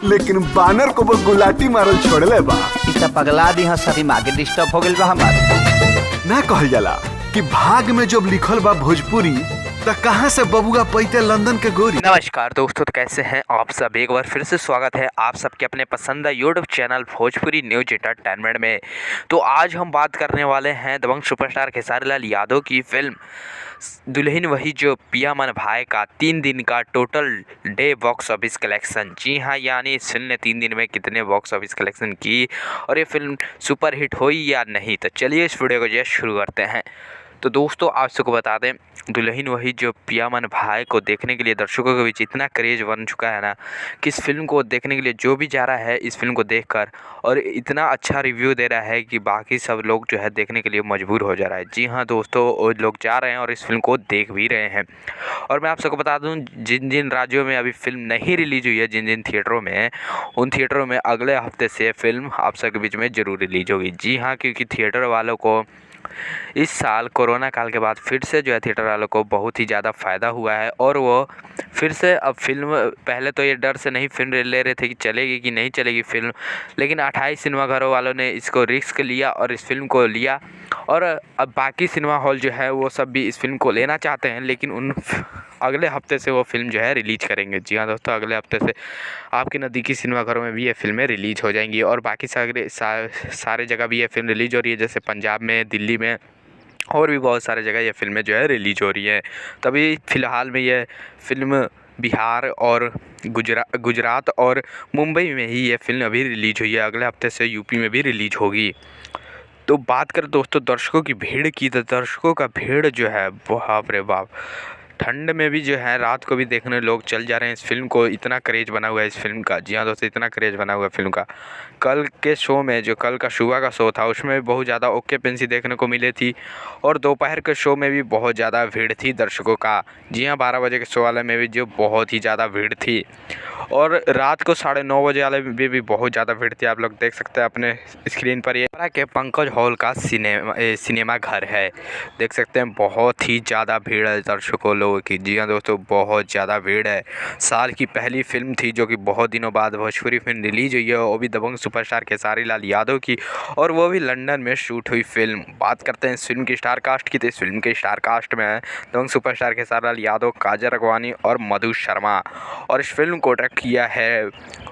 लेकिन बानर को वो गुलाटी मारल छोड़ले बा। इतना पगला दी सभी मागे डिस्टर्ब हो गइल बा हमार। ना कहल जाला कि भाग में जब लिखल बा भोजपुरी त कहाँ से बबुआ पैते लंदन के गोरी। नमस्कार दोस्तों, तो कैसे हैं आप सब। एक बार फिर से स्वागत है आप सबके अपने पसंदीदा YouTube channel Bhojpuri news entertainment में। तो आज हम बात करने वाले हैं दबंग सुपरस्टार खेसारी लाल यादव की फिल्म दुल्हन वही जो पिया मन भाई का 3 दिन का total day box office collection. जी हाँ, यानी इस फिल्म ने 3 दिन में कितने बॉक्स ऑफिस कलेक्शन की और ये फिल्म सुपर हिट हुई या नहीं। तो चलिए इस वीडियो को जो शुरू करते हैं। तो दोस्तों आप सबको बता दें, दुल्हन वही जो पिया मन भाई को देखने के लिए दर्शकों के बीच इतना क्रेज बन चुका है ना कि इस फिल्म को देखने के लिए जो भी जा रहा है इस फिल्म को देखकर और इतना अच्छा रिव्यू दे रहा है कि बाकी सब लोग जो है देखने के लिए मजबूर हो जा रहा है। जी हाँ दोस्तों, वो लोग जा रहे हैं और इस फिल्म को देख भी रहे हैं। और मैं आप सबको बता दूं, जिन जिन राज्यों में अभी फिल्म नहीं रिलीज हुई है, जिन जिन थिएटरों में, उन थिएटरों में अगले हफ्ते से फिल्म आप सबके बीच में ज़रूर रिलीज होगी। जी हाँ, क्योंकि थिएटर वालों को इस साल कोरोना काल के बाद फिर से जो है थिएटर वालों को बहुत ही ज़्यादा फ़ायदा हुआ है और वो फिर से अब फिल्म, पहले तो ये डर से नहीं फिल्म ले रहे थे कि चलेगी कि नहीं चलेगी फिल्म, लेकिन 28 सिनेमा घरों वालों ने इसको रिस्क लिया और इस फिल्म को लिया। और अब बाकी सिनेमा हॉल जो है वो सब भी इस फिल्म को लेना चाहते हैं, लेकिन उन अगले हफ्ते से वो फिल्म जो है रिलीज करेंगे। जी हाँ दोस्तों, अगले हफ्ते से आपके नज़दीकी सिनेमा घरों में भी ये फिल्में रिलीज हो जाएंगी और बाकी सारे जगह भी ये फिल्म रिलीज हो रही है, जैसे पंजाब में, दिल्ली में और भी बहुत सारे जगह ये फिल्में जो है रिलीज हो रही है। तभी फ़िलहाल में ये फिल्म बिहार और गुजरात और मुंबई में ही ये फिल्म अभी रिलीज हुई है। अगले हफ्ते से यूपी में भी रिलीज होगी। तो बात करें दोस्तों दर्शकों की भीड़ की, तो दर्शकों का भीड़ जो है बाप रे बाप, ठंड में भी जो है रात को भी देखने लोग चल जा रहे हैं इस फिल्म को। इतना क्रेज बना हुआ है इस फिल्म का। जी हाँ दोस्तों, इतना क्रेज बना हुआ है फिल्म का। कल के शो में, जो कल का सुबह का शो था, उसमें भी बहुत ज़्यादा ऑक्यूपेंसी देखने को मिली थी और दोपहर के शो में भी बहुत ज़्यादा भीड़ थी दर्शकों का। जी हाँ, 12 बजे के शो वाले में भी जो बहुत ही ज़्यादा भीड़ थी और रात को 9:30 बजे वाले में भी बहुत ज़्यादा भीड़ थी। आप लोग देख सकते हैं अपने स्क्रीन पर, ये के पंकज हॉल का सिनेमा घर है, देख सकते हैं। बहुत ही ज़्यादा भीड़ है दर्शकों लोगों की। जी हाँ दोस्तों, बहुत ज़्यादा भीड़ है। साल की पहली फिल्म थी जो कि बहुत दिनों बाद भोजपुरी फिल्म रिलीज हुई है, वो भी दबंग सुपरस्टार खेसारी लाल यादव की, और वो भी लंदन में शूट हुई फिल्म। बात करते हैं इस फिल्म की स्टार कास्ट की, तो इस फिल्म के स्टार कास्ट में है दबंग सुपरस्टार खेसारी लाल यादव, काजल राघवानी और मधु शर्मा। और इस फिल्म को डायरेक्ट किया है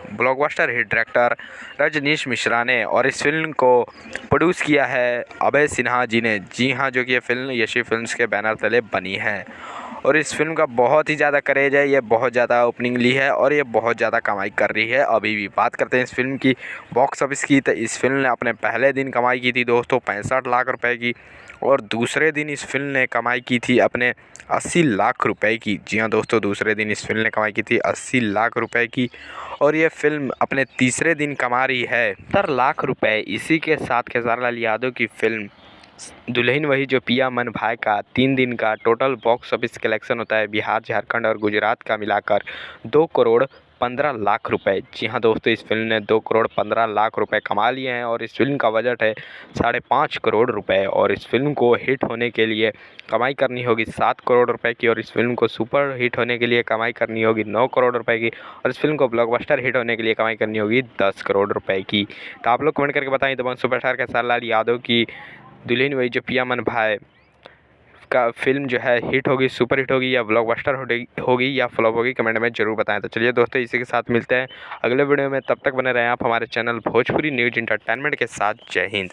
blockbuster hit director Rajneesh Mishra ने और इस फिल्म को प्रोड्यूस किया है अभय सिन्हा जी ने। जी हाँ, जो कि ये फिल्म यशी फिल्म्स के बैनर तले बनी है और इस फिल्म का बहुत ही ज़्यादा क्रेज है। ये बहुत ज़्यादा ओपनिंग ली है और ये बहुत ज़्यादा कमाई कर रही है अभी भी। बात करते हैं इस फिल्म की बॉक्स ऑफिस की, तो इस फिल्म ने अपने पहले दिन कमाई की थी दोस्तों 65 लाख रुपए की और दूसरे दिन इस फिल्म ने कमाई की थी अपने 80 लाख रुपए की। जी हाँ दोस्तों, दूसरे दिन इस फिल्म ने कमाई की थी 80 लाख रुपए की और ये फिल्म अपने तीसरे दिन कमा रही है 70 लाख रुपए। इसी के साथ खेसारी लाल यादव की फिल्म दुल्हन वही जो पिया मन भाई का 3 दिन का टोटल बॉक्स ऑफिस कलेक्शन होता है बिहार, झारखंड और गुजरात का मिलाकर 2 करोड़ 15 लाख रुपए। जी हाँ दोस्तों, इस फिल्म ने 2 करोड़ 15 लाख रुपए कमा लिए हैं और इस फिल्म का बजट है 5.5 करोड़ रुपए और इस फिल्म को हिट होने के लिए कमाई करनी होगी 7 करोड़ रुपए की और इस फिल्म को सुपर हिट होने के लिए कमाई करनी होगी 9 करोड़ रुपए की और इस फिल्म को ब्लॉकबस्टर हिट होने के लिए कमाई करनी होगी 10 करोड़ रुपए की। तो आप लोग कमेंट करके बताएं दबंग सुपरस्टार खेसारी लाल यादव की दुल्हन वही जो पिया मन भाई का फिल्म जो है हिट होगी, सुपर हिट होगी या ब्लॉकबस्टर होगी या फ्लॉप होगी, कमेंट में जरूर बताएं। तो चलिए दोस्तों, इसी के साथ मिलते हैं अगले वीडियो में। तब तक बने रहें आप हमारे चैनल भोजपुरी न्यूज एंटरटेनमेंट के साथ। जय हिंद।